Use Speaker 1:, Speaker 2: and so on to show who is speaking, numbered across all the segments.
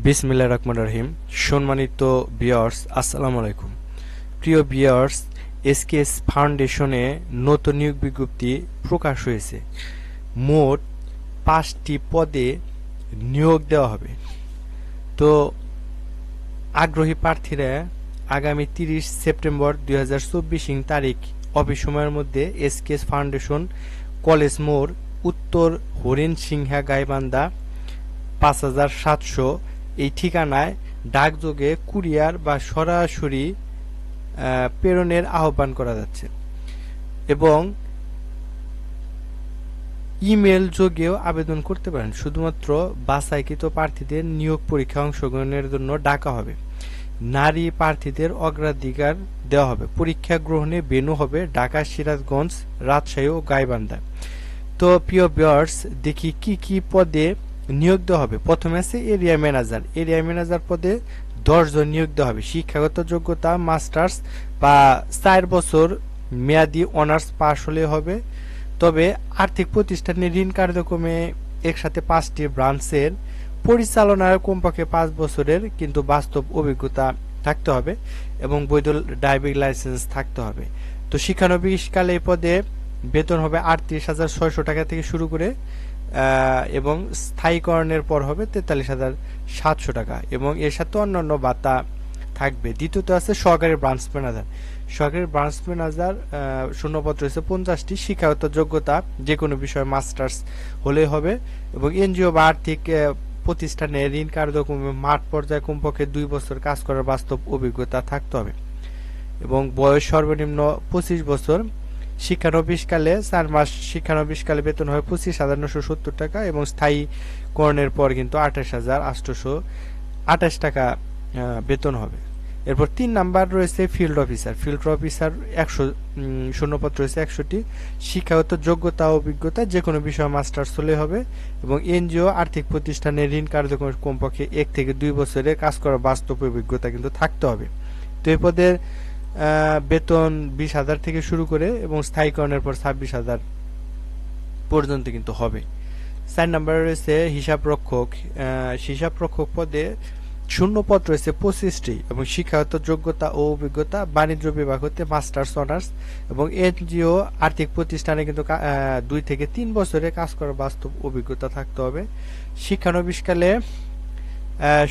Speaker 1: বিসমিল্লাহির রহমানির রহিম। সম্মানিত ভিউয়ার্স, আসসালামু আলাইকুম। প্রিয় ভিউয়ার্স, এসকেএস ফাউন্ডেশনে নতুন নিয়োগ বিজ্ঞপ্তি প্রকাশ হয়েছে। মোট 5টি পদে নিয়োগ দেওয়া হবে। তো আগ্রহী প্রার্থীরা আগামী 30 সেপ্টেম্বর 2024 তারিখ অফিস সময়ের মধ্যে এসকেএস ফাউন্ডেশন কলেজ মোড়, উত্তর হরিণ সিংহা গাইবান্ধা 5700 এই ঠিকানায় ডাকযোগে, কুরিয়ার বা সরাসরি প্রেরণের আহ্বান করা যাচ্ছে এবং ইমেল যোগেও আবেদন করতে পারেন। শুধুমাত্র বাছাইকৃত প্রার্থীদের নিয়োগ পরীক্ষা অংশগ্রহণের জন্য ডাকা হবে। নারী প্রার্থীদের অগ্রাধিকার দেওয়া হবে। পরীক্ষা গ্রহণে ভেন্যু হবে ঢাকা, সিরাজগঞ্জ, রাজশাহী ও গাইবান্ধা। তো প্রিয় ভিউয়ার্স, দেখি কি কি পদে নিয়োগ দেওয়া হবে। প্রথমে আছে এরিয়া ম্যানেজার। এরিয়া ম্যানেজার পদে 10 জন নিয়োগ দেওয়া হবে। শিক্ষাগত যোগ্যতা মাস্টার্স বা 4 বছর মেয়াদি অনার্স পাস হলে হবে। তবে আর্থিক প্রতিষ্ঠানের ঋণ কার্যক্রমে একসাথে 5টি ব্রাঞ্চের পরিচালনার কমপক্ষে 5 বছরের কিন্তু বাস্তব অভিজ্ঞতা থাকতে হবে এবং বৈধ ড্রাইভিং লাইসেন্স থাকতে হবে। তো শিক্ষানবিশকালে এই পদে বেতন হবে 38,600 টাকা থেকে শুরু করে এবং স্থায়ীকরণের পর হবে 43,700 টাকা এবং এর সাথে অন্যান্য ভাতা থাকবে। দ্বিতীয়ত আছে সহকারী ব্রাঞ্চ ম্যানেজার। সহকারী ব্রাঞ্চ ম্যানেজার শূন্যপদ রয়েছে 50টি। শিক্ষাগত যোগ্যতা যে কোনো বিষয়ে মাস্টার্স হলেই হবে এবং এনজিও বা আর্থিক প্রতিষ্ঠানে ঋণ কার্যক্রমে মাঠ পর্যায়ে কমপক্ষে 2 বছর কাজ করার বাস্তব অভিজ্ঞতা থাকতে হবে এবং বয়স সর্বনিম্ন 25 বছর। শিক্ষানবিশকালে 4 মাস শিক্ষানবিশকালে বেতন হয় 25,970 টাকা এবং স্থায়ীকরণের পর কিন্তু 28,828 টাকা বেতন হবে। এরপর 3 নাম্বার রয়েছে ফিল্ড অফিসার। ফিল্ড অফিসার 100 শূন্যপদ রয়েছে 100টি। শিক্ষাগত যোগ্যতা ও অভিজ্ঞতা যে কোনো বিষয়ে মাস্টার্স হলে হবে এবং এনজিও আর্থিক প্রতিষ্ঠানে ঋণ কার্যক্রমের কমপক্ষে 1 থেকে 2 বছরের কাজ করার বাস্তব অভিজ্ঞতা কিন্তু থাকতে হবে। তো এই পদের বেতন 20,000 থেকে শুরু করে এবং স্থায়ীকরণের পর 26,000 পর্যন্ত কিন্তু হবে। 4 নম্বরে রয়েছে হিসাব রক্ষক। হিসাব রক্ষক পদে শূন্যপদ রয়েছে 25টি এবং শিক্ষাগত যোগ্যতা ও অভিজ্ঞতা বাণিজ্য বিভাগ হতে মাস্টার্স অনার্স এবং এনজিও আর্থিক প্রতিষ্ঠানে কিন্তু 2 থেকে 3 বছরের কাজ করার বাস্তব অভিজ্ঞতা থাকতে হবে। শিক্ষানবিশকালে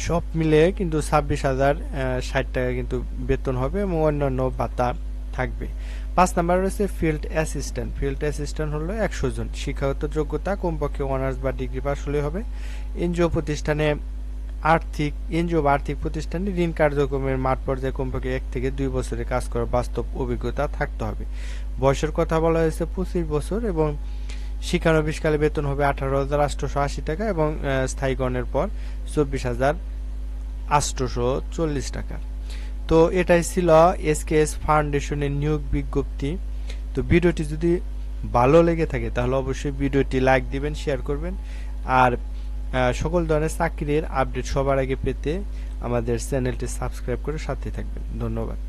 Speaker 1: সব মিলে কিন্তু 26,060 টাকা কিন্তু বেতন হবে এবং অন্যান্য ভাতা থাকবে। 5 নাম্বার রয়েছে ফিল্ড অ্যাসিস্ট্যান্ট। ফিল্ড অ্যাসিস্ট্যান্ট হলো 100 জন। শিক্ষাগত যোগ্যতা কমপক্ষে অনার্স বা ডিগ্রি পাস হলে হবে। এনজিও বা আর্থিক প্রতিষ্ঠানে ঋণ কার্যক্রমের মাঠ পর্যায়ে কমপক্ষে 1 থেকে 2 বছরের কাজ করার বাস্তব অভিজ্ঞতা থাকতে হবে। বয়সের কথা বলা হয়েছে 25 বছর এবং শিক্ষানবিশকালে বেতন হবে 18,880 টাকা এবং স্থায়ীকরণের পর 24,840 টাকা। তো এটাই ছিল এসকেএস ফাউন্ডেশনের নিয়োগ বিজ্ঞপ্তি। তো ভিডিওটি যদি ভালো লেগে থাকে তাহলে অবশ্যই ভিডিওটি লাইক দিবেন, শেয়ার করবেন আর সকল ধরনের চাকরির আপডেট সবার আগে পেতে আমাদের চ্যানেলটি সাবস্ক্রাইব করে সাথে থাকবেন। ধন্যবাদ।